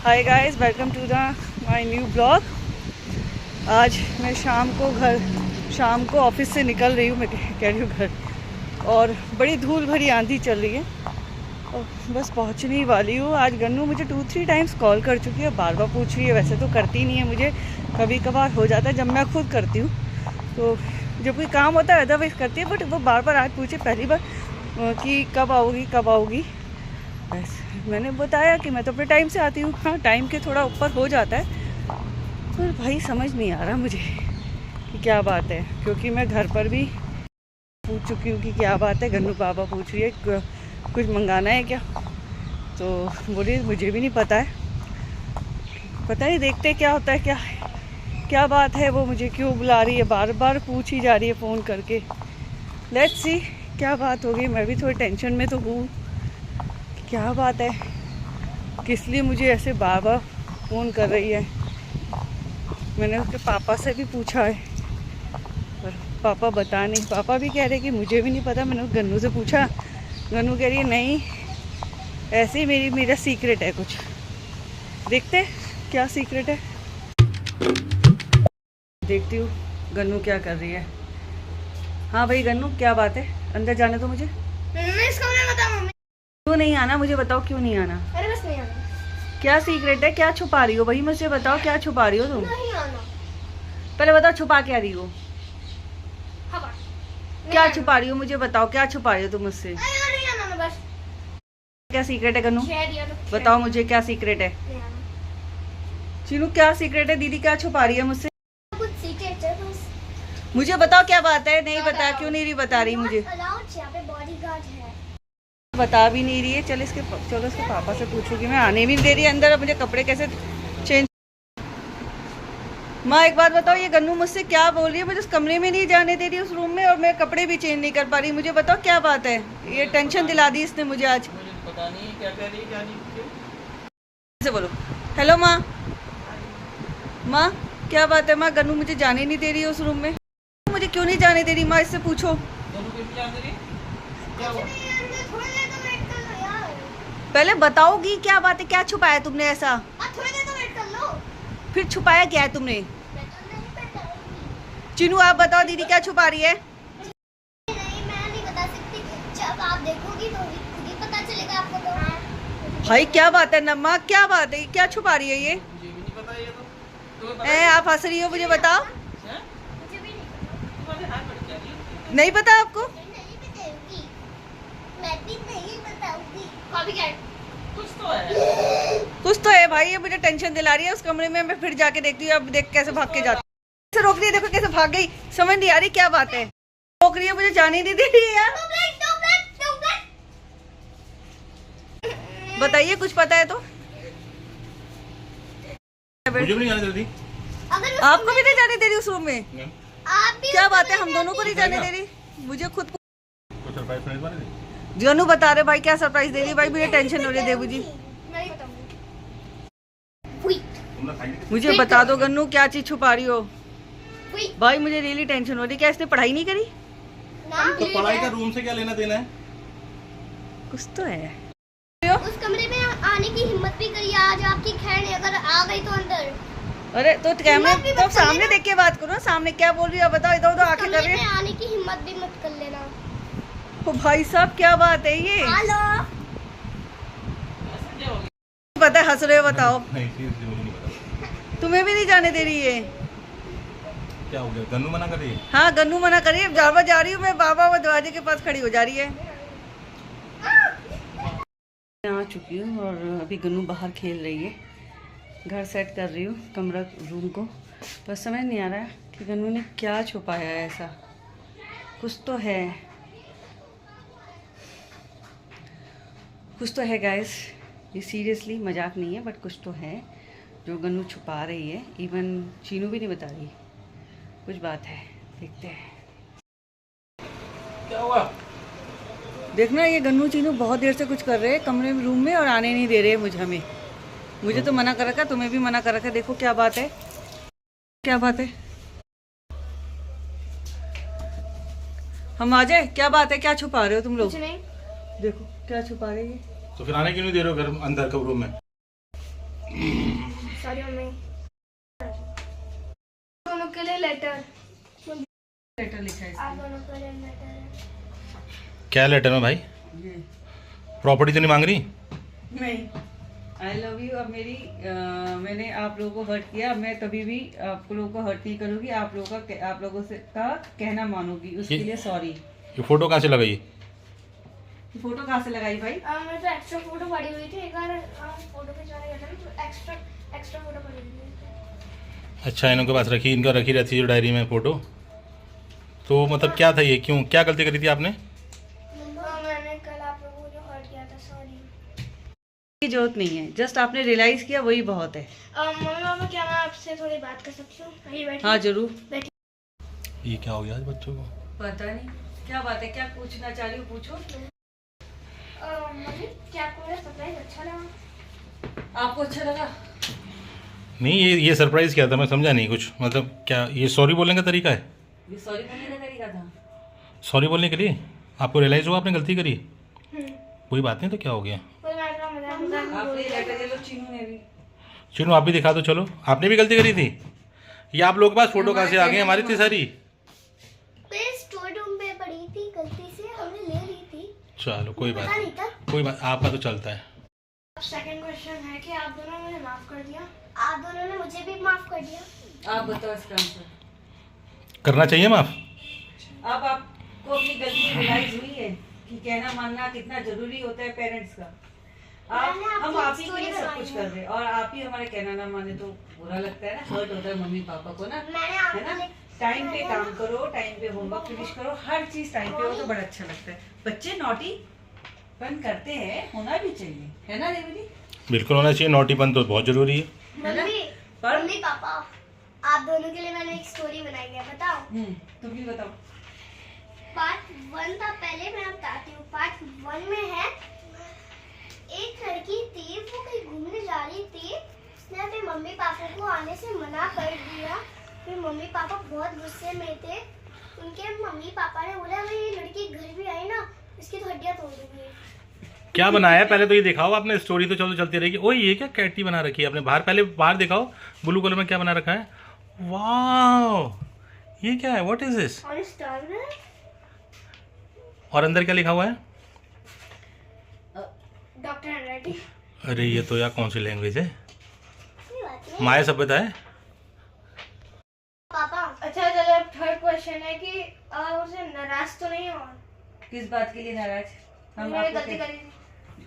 Hi guys, welcome to the my new blog. आज मैं शाम को ऑफिस से निकल रही हूँ। मैं कह रही हूँ घर, और बड़ी धूल भरी आंधी चल रही है और बस पहुँचने ही वाली हूँ। आज गन्नू मुझे 2-3 टाइम्स कॉल कर चुकी है, बार बार पूछ रही है। वैसे तो करती नहीं है, मुझे कभी कभार हो जाता है जब मैं खुद करती हूँ, तो जब कोई काम होता है अदरवाइज़ करती है। बट वो बार बार आज पूछे पहली बार कि कब आओगी। बस मैंने बताया कि मैं तो अपने टाइम से आती हूँ। हाँ, टाइम के थोड़ा ऊपर हो जाता है, पर भाई समझ नहीं आ रहा मुझे कि क्या बात है, क्योंकि मैं घर पर भी पूछ चुकी हूँ कि क्या बात है। गन्नू पापा पूछ रही है कुछ मंगाना है क्या, तो बोली मुझे भी नहीं पता है, पता नहीं, देखते क्या होता है, क्या बात है। वो मुझे क्यों बुला रही है, बार बार पूछ ही जा रही है फ़ोन करके। लेट्स सी क्या बात होगी। मैं भी थोड़ी टेंशन में तो हूँ, क्या बात है, किस लिए मुझे ऐसे बार बार फ़ोन कर रही है। मैंने उसके पापा से भी पूछा है, पर पापा बता नहीं। पापा भी कह रहे कि मुझे भी नहीं पता। मैंने गन्नू से पूछा, गन्नू कह रही है नहीं, ऐसे ही मेरा सीक्रेट है कुछ। देखते क्या सीक्रेट है, देखती हूँ गन्नू क्या कर रही है। हाँ भाई गन्नू, क्या बात है, अंदर जाने दो मुझे। क्यों नहीं आना, मुझे बताओ क्यों नहीं आना। अरे बस नहीं आना। क्या सीक्रेट है, क्या छुपा रही हो भाई, मुझसे बताओ क्या छुपा रही हो तुम। नहीं आना। पहले बताओ छुपा क्या रही हो, हवा। क्या छुपा रही हो, मुझे बताओ क्या छुपा रही हो तुम मुझसे। नहीं आना ना बस। क्या सीक्रेट है गन्नू, शेयर दिया तो बताओ मुझे क्या सीक्रेट है। नहीं आना। चीनू क्या सीक्रेट है, दीदी क्या छुपा रही है मुझसे, कुछ सीक्रेट है बस। मुझे बताओ क्या बात है। नहीं बता, क्यों नहीं बता रही मुझे, अलाउड यहाँ पे बॉडीगार्ड है। बता भी नहीं रही है। चलो इसके पापा से पूछूंगी। मैं आने भी नहीं दे रही है अंदर, अब मुझे कपड़े कैसे चेंज। माँ एक बात बताओ, ये गन्नू मुझसे क्या बोल रही है, मुझे उस कमरे में नहीं जाने दे रही, उस रूम में, और मैं कपड़े भी चेंज नहीं कर पा रही। मुझे बताओ क्या बात है, ये टेंशन दिला दी इसने मुझे आज। मुझे पता नहीं क्या कह रही है, क्या नहीं। से बोलो हेलो माँ। माँ क्या बात है माँ, गन्नू मुझे जाने नहीं दे रही है उस रूम में। मुझे क्यों नहीं जाने दे रही माँ, इससे पूछो। दोनों के क्या दे रही है? क्या हुआ? थोड़ी देर तो वेट कर लो यार। पहले बताओगी क्या बात है, क्या छुपाया तुमने ऐसा, थोड़ी देर तो वेट कर लो। फिर छुपाया क्या है तुमने। मैं तो नहीं बताऊंगी। चिनू आप बताओ दीदी क्या छुपा रही है। नहीं, मैं नहीं बता सकती। जब आप देखोगी तो खुद ही पता चलेगा आपको। तो भाई क्या बात है नम्मा, क्या बात है, क्या छुपा रही है ये। मुझे भी नहीं पता, ये तो तुम्हें पता ए, है? आप हंस रही हो, मुझे बताओ। हैं? मुझे भी नहीं पता। तुम्हारे हाथ में क्या है? नहीं पता आपको, नहीं बताऊंगी। मैं भी नहीं बताऊंगी। कॉपीकैट। कुछ तो है। कुछ तो है भाई, ये मुझे टेंशन दिला रही है। उस कमरे में मैं फिर जाके देखती हूँ, अब देख कैसे भाग के जाती है। कैसे रोक रही है, देखो कैसे भाग गई, समझ नहीं आ रही क्या बात है। रोक रही है, मुझे जाने नहीं दे रही है यार। बताइए कुछ पता है तो। मुझे भी नहीं आने जल्दी। अगर आपको भी नहीं जाने दे रही उस रूम में, आप भी क्या बात है, हम दोनों को नहीं जाने दे रही। मुझे खुद कुछ सरप्राइज फ्रेंड्स बने थे? जानू बता रहे भाई क्या सरप्राइज दे रही है। भाई मुझे टेंशन हो रही है देवू जी, नहीं बताऊंगी। तुमने खाई नहीं? मुझे बता दो गन्नू क्या चीज छुपा रही हो। हुई। भाई मुझे रियली टेंशन हो रही है, क्या इसने पढ़ाई नहीं करी। तो पढ़ाई का रूम से क्या लेना देना है? कुछ तो है। उस कमरे में आने की हिम्मत भी करी आज आपकी खैर नहीं, अगर आ गई तो अंदर। अरे तो कैमरे हिम्मत भी तो मत कर सामने लेना। देख के बात करो, सामने क्या बोल रही है बताओ। इधर उधर आके कर कमरे रही में है। आने की हिम्मत भी मत कर लेना। ओ भाई साहब क्या बात है ये, हेलो। ऐसा क्या हो गया? पता है हंस रहे हो, बताओ। नहीं, सीरियसली मुझे नहीं पता। तुम्हें भी नहीं जाने दे रही है। क्या हो गया? गन्नू मना कर रही है? हाँ गन्नू मना करिए, बार जा रही हूँ मैं, बाबा वो दरवाजे के पास खड़ी हो जा रही है। मैं आ चुकी हूँ और अभी गन्नू बाहर खेल रही है। घर सेट कर रही हूँ कमरा रूम को, पर समझ नहीं आ रहा है कि गन्नू ने क्या छुपाया है ऐसा। कुछ तो है, कुछ तो है गाइस, ये सीरियसली मजाक नहीं है, बट कुछ तो है जो गन्नू छुपा रही है। इवन चीनू भी नहीं बता रही, कुछ बात है, देखते हैं क्या हुआ? देखना। ये गन्नू चीनू बहुत देर से कुछ कर रहे हैं कमरे में, रूम में, और आने नहीं दे रहे हैं मुझे तो मना कर रखा, तुम्हें भी मना कर रखा। देखो क्या बात है, क्या बात है, हम आ जाए, क्या बात है, क्या छुपा रहे हो तुम लोग। कुछ नहीं। देखो क्या छुपा रहे हैं। तो फिर आने क्यों नहीं दे रहे हो घर अंदर रूम में? Sorry mummy. दोनों के लिए लेटर लिखा है आप दोनों के लिए लेटर है। क्या लेटर में भाई? ये प्रॉपर्टी तो नहीं मांग रही? नहीं, आई लव यू। अब मैंने आप लोगों को हर्ट किया, मैं कभी भी आप लोगों को हर्ट नहीं करूंगी। आप लोगों से का कहना मानूंगी, उसके लिए सॉरी। ये फोटो कहाँ से लगाई? फोटो कहाँ से लगाई भाई? मैं तो एक्स्ट्रा फोटो पड़ी हुई थी, एक बार फोटो खिंचवाने गया था ना, तो एक्स्ट्रा फोटो पड़ी हुई थी। अच्छा, इनके पास रखी, इनका रखी रहती है जो डायरी में फ़ोटो। तो मतलब क्या था ये, क्यों, क्या गलती करी थी आपने? मैंने कल आप लोगों को जो हर्ट किया था, सॉरी। की जरूरत नहीं है, जस्ट आपने रियलाइज किया, वही बहुत है। मम्मी क्या मैं आपसे थोड़ी बात कर सकती हूँ? यहीं बैठी। हाँ जरूर। ये क्या हो गया आज बच्चों को? पता नहीं क्या बात है, क्या पूछना चाह रही हो, पूछो। मम्मी क्या आपको मेरा सरप्राइज अच्छा लगा? आपको अच्छा लगा? नहीं, ये सरप्राइज़ क्या था, मैं समझा नहीं कुछ। मतलब क्या ये सॉरी बोलने का तरीका है? ये सॉरी बोलने का तरीका था। सॉरी बोलने के लिए आपको रियलाइज़ हुआ आपने गलती करी? कोई बात नहीं, तो क्या हो गया? आपने लेटर दे लो चीनू ने भी। चलो आप भी दिखा दो। चलो, आपने भी गलती करी थी? ये आप लोगों के पास फोटो कहाँ से आ गई हमारी इतनी सारी? स्टोर रूम पे पड़ी थी, गलती से हमने ले ली थी। चलो कोई बात पता नहीं, नहीं था। कोई बात, आपका तो चलता है। अब सेकंड क्वेश्चन है कि आप दोनों ने मुझे माफ कर दिया? आप दोनों ने मुझे भी माफ कर दिया? आप बताओ इसका आंसर। करना चाहिए माफ़? अब आपको अपनी गलती रियलाइज हुई है कि कहना मानना कितना जरूरी होता है पेरेंट्स का। हम आप ही के लिए सब कुछ कर रहे हैं और आप ही हमारा कहना ना माने तो बुरा लगता है ना, हर्ट होता है मम्मी पापा को ना, है ना। टाइम पे काम करो, टाइम पे होमवर्क फिनिश करो, हर चीज टाइम पे हो तो बड़ा अच्छा लगता है। बच्चे नॉटी पन करते हैं, होना भी चाहिए, है ना देवी? बिल्कुल होना चाहिए, नॉटीपन तो बहुत ज़रूरी है। मम्मी पापा आप दोनों के लिए मैंने एक स्टोरी बनाई है, बताओ? तुम भी बताओ। पार्ट 1 था, पहले मैं बताती हूँ। पार्ट 1 में है एक लड़की थी, वो कहीं घूमने जा रही थी, उसने अपने मम्मी पापा को आने से मना कर दिया। फिर मम्मी पापा बहुत गुस्से में थे, उनके मम्मी पापा ने बोला अगर ये लड़की घर भी आई ना, इसकी तो हड्डियां तोड़ दूंगी। क्या बनाया है पहले तो ये दिखाओ आपने। स्टोरी तो चलो चलती रहेगी। ओए ये क्या कैटी बना रखी है आपने बाहर? पहले बाहर दिखाओ, ब्लू कलर में क्या बना रखा है? वाह, ये क्या है? What is this? और स्टार है और अंदर क्या लिखा हुआ है? Doctor handwriting. अरे ये तो यार कौन सी लैंग्वेज है? माया सभ्यता है। पापा अच्छा चलो, थर्ड क्वेश्चन है कि उसे नाराज तो नहीं हो? किस बात के लिए नाराज? हम मैंने आपको गलती करी थी,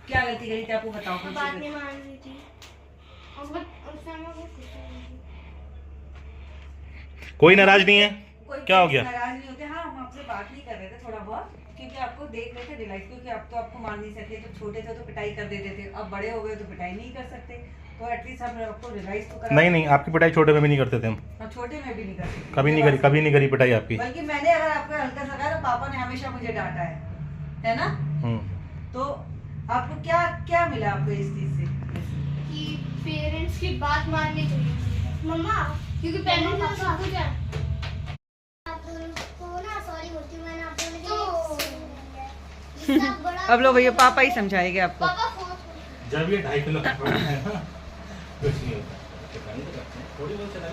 क्या गलती करी थी आपको बताओ। कौन सी बात गलती? नहीं मान रही थी और उससे मैं बहुत खुश हुई थी। कोई नाराज नहीं है? कोई क्या हो गया? नाराज नहीं होते। हाँ, हम आपसे बात नहीं कर रहे थे थोड़ा बहुत, क्योंकि आपको देख रहे थे रियलाइज, क्योंकि आप तो आपको मान नहीं सकते। जब छोटे थे तो पिटाई कर देते थे, अब बड़े हो गए तो पिटाई नहीं कर सकते, तो एटलीस्ट हम आपको रियलाइज तो करा। नहीं नहीं, आपकी पिटाई छोटे में भी नहीं करते थे हम। और छोटे में भी नहीं करते, कभी नहीं करी, कभी नहीं करी पिटाई आपकी। बल्कि मैंने अगर आपको हल्का सा कहा तो पापा ने हमेशा मुझे डांटा है ना। तो आपको क्या क्या मिला आपको इस चीज से? कि पेरेंट्स की बात माननी चाहिए मम्मा, क्योंकि पेरेंट्स का सब कुछ है। आप दोनों को ना सॉरी बोलती हूं, मैंने आप दोनों के लिए बड़ा अब लो भैया, पापा ही समझाएंगे आपको। पापा फोन जब ये 2.5 किलो का प्रोडक्ट है ना, कुछ नहीं होता। थोड़ी बहुत चला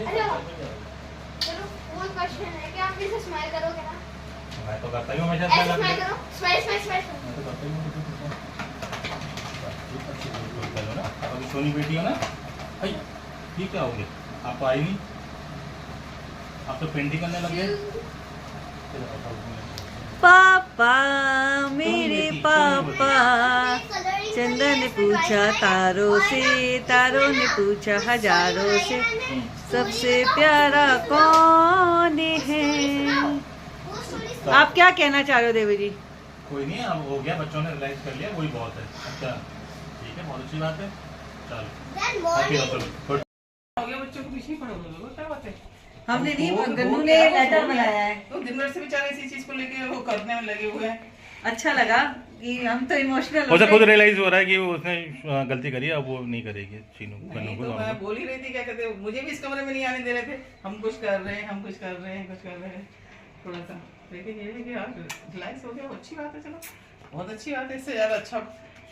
चलो वो क्वेश्चन है कि आप कैसे स्माइल करोगे ना? मैं तो करता ही हूं हमेशा। ऐसे स्माइल करो, स्माइल स्माइल स्माइल। मैं तो करता ही हूं। चलो ना, आप अभी सोनी बेटी हो ना। भाई ये क्या हो गया? आपको आई नहीं? आप तो पेंटिंग करने लग गए। पापा मेरे पापा, चंदन ने पूछा तारों से, तारों ने पूछा हजारों से, सबसे प्यारा कौन है? आप क्या कहना चाह रहे हो देवी जी? कोई नहीं, अब हो गया, बच्चों ने रियलाइज कर लिया, वही बहुत है। अच्छा ठीक है, बहुत अच्छी बात है। चलो हो गया, बच्चों को पीछे ही पड़ोगे लोग, क्या बात है? हमने नहीं, वो गन्नू क्या ने है, लेटर वो बनाया है। तो दिन भर से बेचारे इसी चीज को लेके वो करने में लगे हुए हैं। अच्छा लगा कि हम तो इमोशनल उसे खुद रियलाइज हो रहा है कि वो उसने गलती करी है, अब वो नहीं करेगी चीनू नहीं तो मैं बोल ही रही थी, क्या कहते हैं, मुझे भी इस कमरे में नहीं आने दे रहे थे। हम कुछ कर रहे हैं, हम कुछ कर रहे हैं, कुछ कर रहे हैं, थोड़ा सा। लेकिन ये है कि यार रिलैक्स हो गया, अच्छी बात है। चलो बहुत अच्छी बात है, इससे यार अच्छा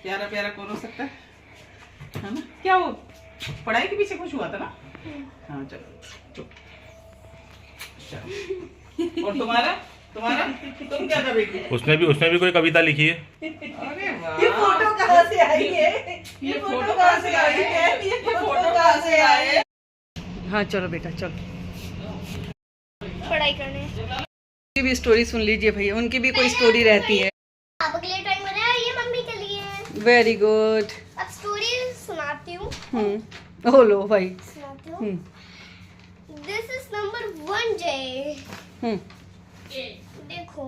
प्यारा प्यारा कौन हो सकता है ना? क्या वो पढ़ाई के पीछे खुश हुआ था ना? हाँ चलो चुप। चलो। और तुम्हारा तुम्हारा तुम क्या कर रही थी? उसने भी कोई कविता लिखी है। अरे वाह, ये फोटो कहाँ से आई है? ये फोटो कहाँ से आई है? ये फोटो कहाँ से आए? हाँ चलो बेटा चलो, पढ़ाई करने। उनकी भी स्टोरी सुन लीजिए भैया, उनकी भी कोई स्टोरी रहती है। पापा के लिए ड्राइंग बनाया, ये मम्मी के लिए। Very good. अब स्टोरी सुनाती हूँ। ओ लो भाई। सुनाती हूँ। Hmm this is number 1 day. हम्म देखो,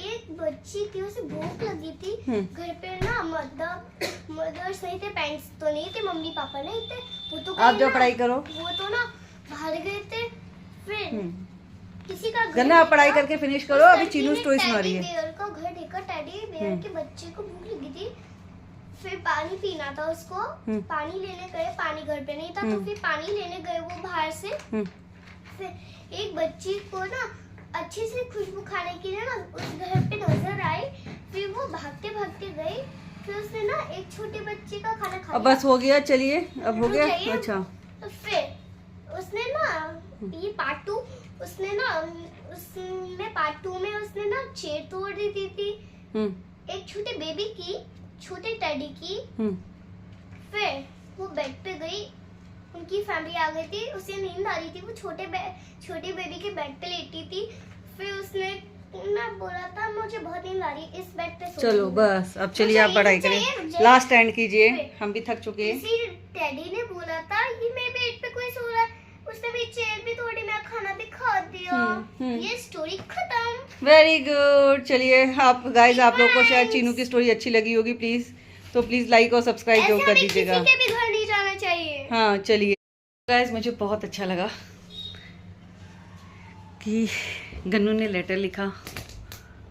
एक बच्ची थी, उसे भूख लगी थी। घर पे ना मदर्स नहीं थे, पेरेंट्स तो नहीं थे, मम्मी पापा नहीं थे। वो तो आप कहीं जो ना- पढ़ाई करो। वो तो ना बाहर गए थे। फिर किसी का घर गन्ना आप पढ़ाई देखा, करके फिनिश करो, उस अभी लड़की चीनू ने स्टोरी सुना रही टेडी है। बेयर का घर देखा। टेडी बेयर के बच्चे को भूख लगी थी। फिर पानी पीना था उसको। पानी लेने गए, पानी घर पे नहीं था, तो फिर पानी लेने गए वो बाहर से। फिर एक बच्ची को ना अच्छी से खुशबू खाने के लिए ना उस घर पे नजर आई। फिर वो भागते भागते गई। फिर उसने ना एक छोटे बच्चे का खाना खा अब लिया। बस हो गया, चलिए अब हो रुक गया। जाइए। अच्छा तो फिर उसने ना ये पार्ट 2 उसने पार्ट 2 में उसने ना चेयर तोड़ दी थी एक छोटे बेबी की, छोटे टेडी की। फिर वो बेड पे गई, उनकी फैमिली आ गई थी, उसे नींद आ रही थी, वो छोटे बेबी के बेड पे लेटी थी। फिर उसने ना बोला था मुझे बहुत नींद आ रही है, इस बेड पे सो चलो जाऊंगी। बस अब चलिए आप पढ़ाई करें, लास्ट एंड कीजिए, हम भी थक चुके हैं। इसी टेडी ने बोला था ये मेरे बेड पे कोई सो रहा है, उसने भी चेयर भी तोड़ी, मैं खाना भी खा दिया। ये स्टोरी खत्म। Very good. चलिए आप गाइस, आप लोगों को शायद चीनू की स्टोरी अच्छी लगी होगी, प्लीज लाइक और सब्सक्राइब जरूर कर ऐसे हमें दीजिएगा। किसी के भी घर नहीं जाना चाहिए। हाँ चलिए गाइस, मुझे बहुत अच्छा लगा कि गन्नू ने लेटर लिखा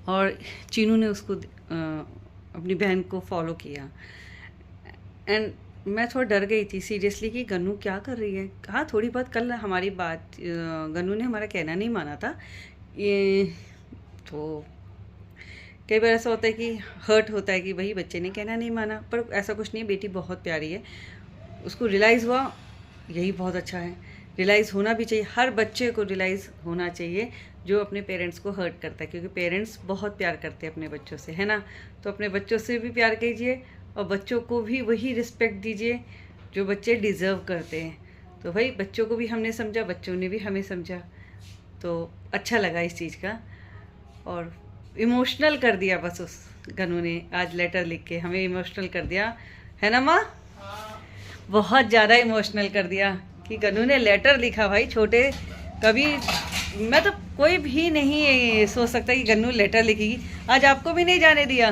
और चीनू ने उसको अपनी बहन को फॉलो किया। एंड मैं थोड़ा डर गई थी सीरियसली कि गन्नू क्या कर रही है। हाँ थोड़ी बहुत कल हमारी बात, गन्नू ने हमारा कहना नहीं माना था। ये तो कई बार ऐसा होता है कि हर्ट होता है कि वही बच्चे ने कहना नहीं माना, पर ऐसा कुछ नहीं। बेटी बहुत प्यारी है, उसको रियलाइज़ हुआ, यही बहुत अच्छा है। रियलाइज़ होना भी चाहिए, हर बच्चे को रियलाइज़ होना चाहिए जो अपने पेरेंट्स को हर्ट करता है, क्योंकि पेरेंट्स बहुत प्यार करते हैं अपने बच्चों से, है ना। तो अपने बच्चों से भी प्यार कीजिए और बच्चों को भी वही रिस्पेक्ट दीजिए जो बच्चे डिज़र्व करते हैं। तो भाई बच्चों को भी हमने समझा, बच्चों ने भी हमें समझा, तो अच्छा लगा इस चीज़ का। और इमोशनल कर दिया बस उस गन्नू ने आज लेटर लिख के हमें इमोशनल कर दिया, है ना माँ। बहुत ज़्यादा इमोशनल कर दिया कि गन्नू ने लेटर लिखा। भाई छोटे, कभी मैं तो कोई भी नहीं सोच सकता कि गन्नू लेटर लिखेगी। आज आपको भी नहीं जाने दिया,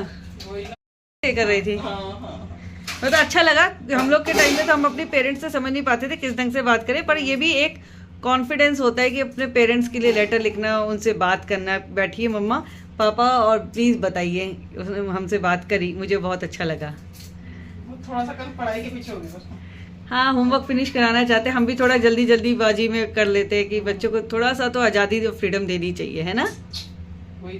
कर रही थी। मतलब अच्छा लगा कि हम लोग के टाइम में तो हम अपने पेरेंट्स से समझ नहीं पाते थे किस ढंग से बात करें, पर ये भी एक कॉन्फिडेंस होता है कि अपने पेरेंट्स के लिए लेटर लिखना, उनसे बात करना। बैठिए मम्मा पापा और प्लीज़ बताइए, उसने हमसे बात करी, मुझे बहुत अच्छा लगा। थोड़ा सा कल पढ़ाई के पीछे हो गई बस। हाँ होमवर्क फिनिश कराना चाहते हैं हम भी, थोड़ा जल्दी बाजी में कर लेते हैं कि बच्चों को थोड़ा सा तो आज़ादी और फ्रीडम देनी चाहिए, है ना। वही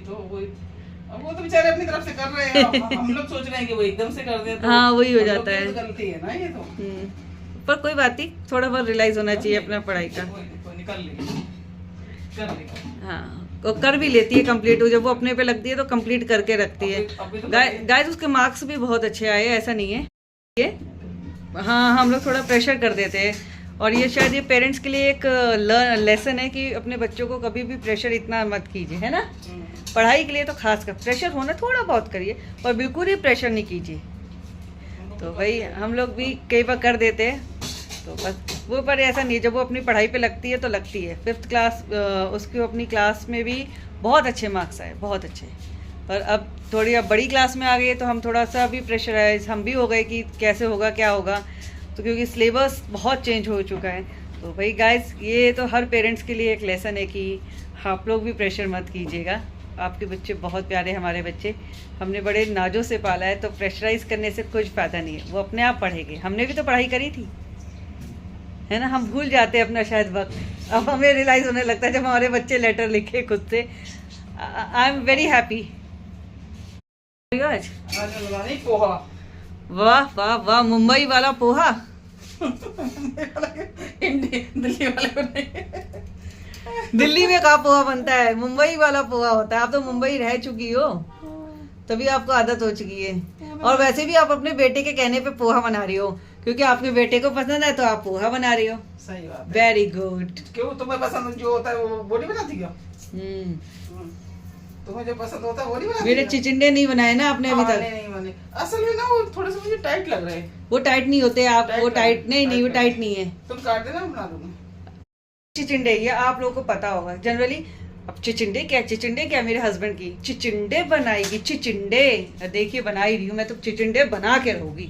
अब वो तो बेचारे अपनी तरफ से कर रहे हैं, हम लोग सोच रहे हैं कि वो एकदम से कर दें तो हाँ, वही हो हम लोग जाता की है। तो गलती है ना ये तो। पर कोई बात नहीं, थोड़ा बहुत रियलाइज होना चाहिए अपना पढ़ाई का। वो निकल लेगी, कर लेगी। हाँ वो कर भी लेती है कंप्लीट, जब वो अपने पे लगती है तो कंप्लीट करके रखती है। अभी तो गाइस उसके मार्क्स भी बहुत अच्छे आए, ऐसा नहीं है ये। हाँ हम लोग थोड़ा प्रेशर कर देते हैं, और ये शायद ये पेरेंट्स के लिए एक लेसन है कि अपने बच्चों को कभी भी प्रेशर इतना मत कीजिए, है ना। पढ़ाई के लिए तो खास कर प्रेशर होना थोड़ा बहुत करिए, पर बिल्कुल ही प्रेशर नहीं कीजिए। तो भाई हम लोग भी कई बार कर देते हैं, तो बस वो पर ऐसा नहीं, जब वो अपनी पढ़ाई पे लगती है तो लगती है। 5th क्लास उसकी अपनी क्लास में भी बहुत अच्छे मार्क्स आए, बहुत अच्छे। पर अब थोड़ी अब बड़ी क्लास में आ गई तो हम थोड़ा सा भी प्रेशराइज हम भी हो गए कि कैसे होगा क्या होगा, तो क्योंकि सिलेबस बहुत चेंज हो चुका है। तो भाई गाइस ये तो हर पेरेंट्स के लिए एक लेसन है कि आप लोग भी प्रेशर मत कीजिएगा। आपके बच्चे बहुत प्यारे, हमारे बच्चे हमने बड़े नाजों से पाला है, तो प्रेशराइज करने से कुछ फ़ायदा नहीं है, वो अपने आप पढ़ेंगे। हमने भी तो पढ़ाई करी थी, है ना। हम भूल जाते हैं अपना शायद वक्त, अब हमें रियलाइज़ होने लगता है जब हमारे बच्चे लेटर लिखे खुद से। I am very happy. आज आज बनानी पोहा। वाह वाह वाह, मुंबई वाला पोहा। दिल्ली वाले को नहीं। दिल्ली में कहाँ पोहा बनता है, मुंबई वाला पोहा होता है। आप तो मुंबई रह चुकी हो तभी आपको आदत हो चुकी है। और वैसे भी आप अपने बेटे के कहने पे पोहा बना रही हो, क्योंकि आपके बेटे को पसंद है तो आप पोहा बना रही हो। सही बात है। Very good. क्यों तुम्हें पसंद जो होता है वो नहीं बनाती क्या? तुम्हें जो पसंद होता है वो नहीं बनाती? मेरे चिचिंडे नहीं बनाए ना आपने अभी तक। नहीं बने। असल में ना वो थोड़े से मुझे टाइट लग रहे हैं। वो टाइट नहीं होते आप, वो टाइट नहीं, वो टाइट टाइट नहीं है। तुम काट देना, बना दूंगा। चिचिंडे, ये आप लोगों को पता होगा जनरली। अब चिचिंडे क्या मेरे हस्बैंड की चिचिंडे बनाएगी, चिचिंडे। देखिए बना ही रही हूँ मैं, तो चिचिंडे बना के रहूंगी,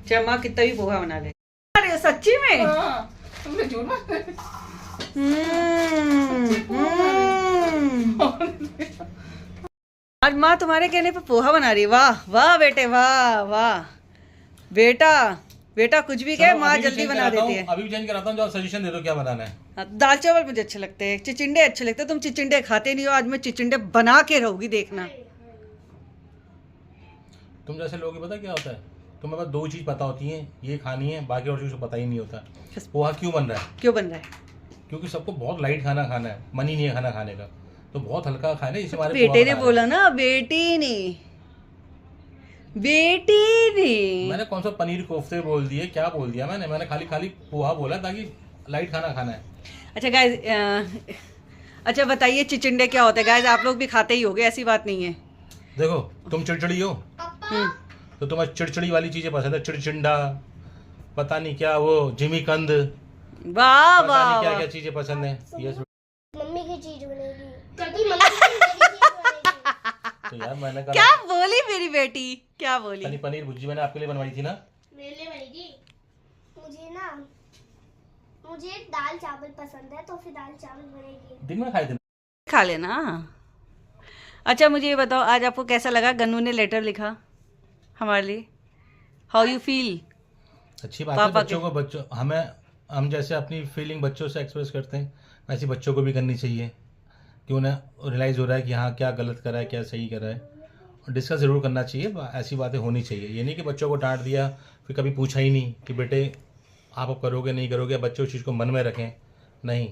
चाहे माँ कितना भी पोहा बना ले। अरे सच्ची में? तुमने झूठ बोला। आज माँ तुम्हारे कहने पे पोहा बना रही है। वाह वाह बेटे, वाह वाह बेटा कुछ भी कहे माँ जल्दी बना देती है। अभी भी चेंज कराता हूँ, जो सजेशन दे दो क्या बनाना है। दाल चावल मुझे अच्छे लगते हैं, चिचिंडे अच्छे लगते हैं। तुम चिचिंडे खाते नहीं हो, आज मैं चिचिंडे बना के रहूंगी, देखना। तुम जैसे लोगों को पता क्या होता है, तुम्हें बस दो चीज पता होती है, ये खानी है, बाकी और चीज पता ही नहीं होता। पोहा क्यों बन रहा है? क्यों बन रहा है? क्योंकि सबको बहुत लाइट खाना खाना है, मन ही नहीं है खाना खाने का, तो बहुत हल्का खाना है। इसे हमारे बेटे ने बोला ना, बेटी ने मैंने कौन सा पनीर कोफ्ते बोल दिए, क्या बोल दिया मैंने खाली पोहा बोला, ताकि लाइट खाना खाना है। अच्छा गाइस, अच्छा बताइए चिचिंडे क्या होता है गाइस? आप लोग भी खाते ही होगे, ऐसी बात नहीं है। देखो तुम चिड़चिड़ी हो तो तुम्हें चिड़चिड़ी वाली चीजें पसंद है, चिड़चिंडा, पता नहीं क्या वो जिमीकंद, वाह पता नहीं क्या वाह। क्या चीजें पसंद है। ये मम्मी की चीज बनेगी, क्योंकि मम्मी की चीज बनेगी। तो यार मैंने कहा क्या बोली मेरी बेटी, क्या बोली? पनीर भुर्जी मैंने आपके लिए बनवाई थी ना। मेरे लिए बनेगी। मुझे दाल चावल पसंद है, तो फिर दाल चावल बनेगी। दिन में खाए थे। खा लेना। अच्छा मुझे ये बताओ, आज आपको कैसा लगा गन्नू ने लेटर लिखा हमारे लिए? How you feel? अच्छी बात है। बच्चों हम जैसे अपनी फीलिंग बच्चों से एक्सप्रेस करते हैं, वैसे बच्चों को भी करनी चाहिए, कि उन्हें रियलाइज़ हो रहा है कि हाँ क्या गलत करा है, क्या सही करा है, और डिस्कस ज़रूर करना चाहिए। ऐसी बातें होनी चाहिए। ये नहीं कि बच्चों को डांट दिया फिर कभी पूछा ही नहीं कि बेटे आप अब करोगे नहीं करोगे, बच्चे उस चीज़ को मन में रखें। नहीं,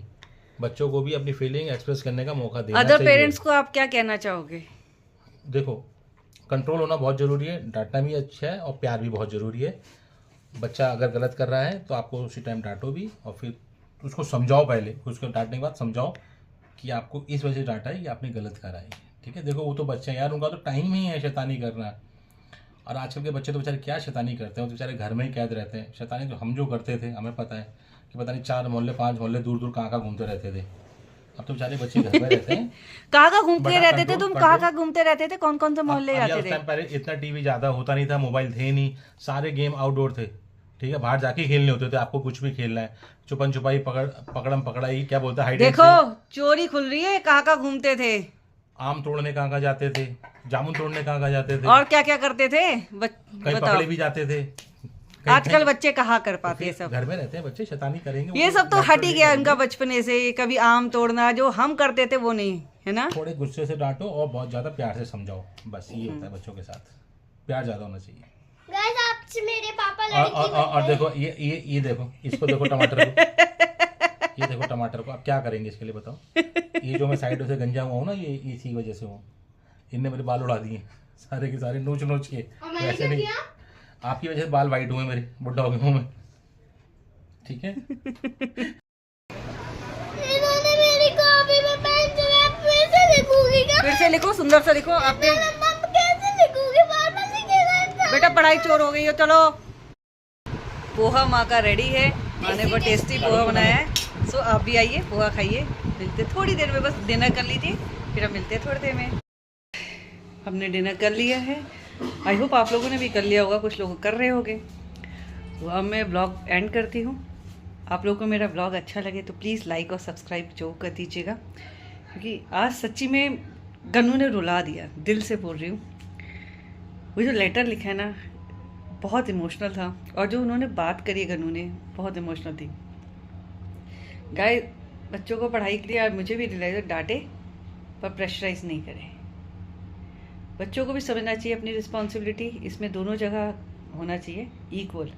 बच्चों को भी अपनी फीलिंग एक्सप्रेस करने का मौका देना चाहिए। अदर पेरेंट्स को आप क्या कहना चाहोगे? देखो, कंट्रोल होना बहुत ज़रूरी है, डांटना भी अच्छा है और प्यार भी बहुत ज़रूरी है। बच्चा अगर गलत कर रहा है तो आपको उसी टाइम डांटो भी, और फिर उसको समझाओ। पहले उसको डांटने के बाद समझाओ कि आपको इस वजह से डांटा है, कि आपने गलत करा है। ठीक है, देखो वो तो बच्चे हैं यार, उनका तो टाइम ही है शैतानी करना। और आजकल के बच्चे तो बेचारे क्या शैतानी करते हैं, वो तो बेचारे घर में ही कैद रहते हैं। शैतानी तो हम जो करते थे हमें पता है कि पता नहीं 4 मोहल्ले 5 मोहल्ले दूर दूर कहाँ घूमते रहते थे। अब तो बेचारे बच्चे घर में रहते हैं। कहाँ घूमते रहते थे तुम? कहाँ घूमते रहते थे? कौन कौन से मोहल्ले जाते थे? पहले इतना टीवी ज़्यादा होता नहीं था, मोबाइल थे नहीं, सारे गेम आउटडोर थे। ठीक है, बाहर जाके खेलने होते थे। आपको कुछ भी खेलना है, छुपन छुपाई, पकड़म पकड़ाई, क्या बोलते हैं, देखो चोरी खुल रही है। कहाँ घूमते थे? आम तोड़ने कहाँ जाते थे, जामुन तोड़ने कहाँ जाते थे, और क्या क्या करते थे? कहीं पकड़े भी जाते थे। आजकल बच्चे कहाँ कर पाते हैं? सब घर में रहते हैं बच्चे, शैतानी करेंगे। ये सब तो हट ही गया उनका बचपने से। कभी आम तोड़ना जो हम करते थे वो नहीं है ना। थोड़े गुस्से से डांटो और बहुत ज्यादा प्यार से समझाओ, बस ये होता है बच्चों के साथ। प्यार ज्यादा होना चाहिए। गाइस आपसे मेरे पापा लड़की और देखो ये देखो, इसको देखो टमाटर को, ये देखो टमाटर को। अब क्या करेंगे इसके लिए बताओ? ये जो मैं साइड से गंजा हुआ हूँ ना, ये इसी वजह से हूँ। इनने मेरे बाल उड़ा दिए सारे के सारे, नोच नोच के। वैसे नहीं, आपकी वजह से बाल वाइट हुए मेरे, बुढ़ा हो गया हूँ मैं। ठीक है, इन्होंने मेरी कॉपी में पेन चला, फिर से लिखूंगी क्या? फिर से लिखो, सुंदर से लिखो। आपने मम्मा कैसे लिखूंगी? बार-बार लिखेगा। बेटा पढ़ाई चोर हो गई हो। चलो, पोहा माँ का रेडी है। माँ ने बहुत टेस्टी पोहा बनाया है। सो आप भी आइए, पोहा खाइए। मिलते थोड़ी देर में, बस डिनर कर लीजिए, फिर हम मिलते हैं थोड़ी देर में। हमने डिनर कर लिया है। आई होप आप लोगों ने भी कर लिया होगा, कुछ लोग कर रहे होंगे। तो अब मैं ब्लॉग एंड करती हूँ। आप लोगों को मेरा ब्लॉग अच्छा लगे तो प्लीज़ लाइक और सब्सक्राइब जरूर कर दीजिएगा, क्योंकि आज सच्ची में गन्नू ने रुला दिया, दिल से बोल रही हूँ। वो जो लेटर लिखा है ना, बहुत इमोशनल था, और जो उन्होंने बात करी है गन्नू ने, बहुत इमोशनल थी। गाइस, बच्चों को पढ़ाई के लिए मुझे भी रियलाइज, डांटे पर प्रेशराइज नहीं करें। बच्चों को भी समझना चाहिए अपनी रिस्पॉन्सिबिलिटी, इसमें दोनों जगह होना चाहिए इक्वल।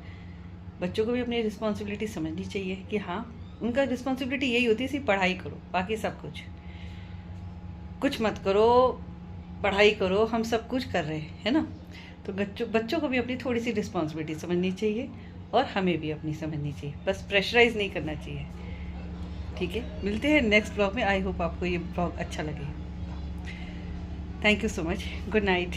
बच्चों को भी अपनी रिस्पॉन्सिबिलिटी समझनी चाहिए कि हाँ, उनका रिस्पॉन्सिबिलिटी यही होती है सिर्फ पढ़ाई करो, बाकी सब कुछ मत करो, पढ़ाई करो, हम सब कुछ कर रहे हैं, है ना। तो बच्चों को भी अपनी थोड़ी सी रिस्पॉन्सिबिलिटी समझनी चाहिए और हमें भी अपनी समझनी चाहिए, बस प्रेशराइज नहीं करना चाहिए। ठीक है, मिलते हैं नेक्स्ट ब्लॉग में। आई होप आपको ये ब्लॉग अच्छा लगे। Thank you so much, good night.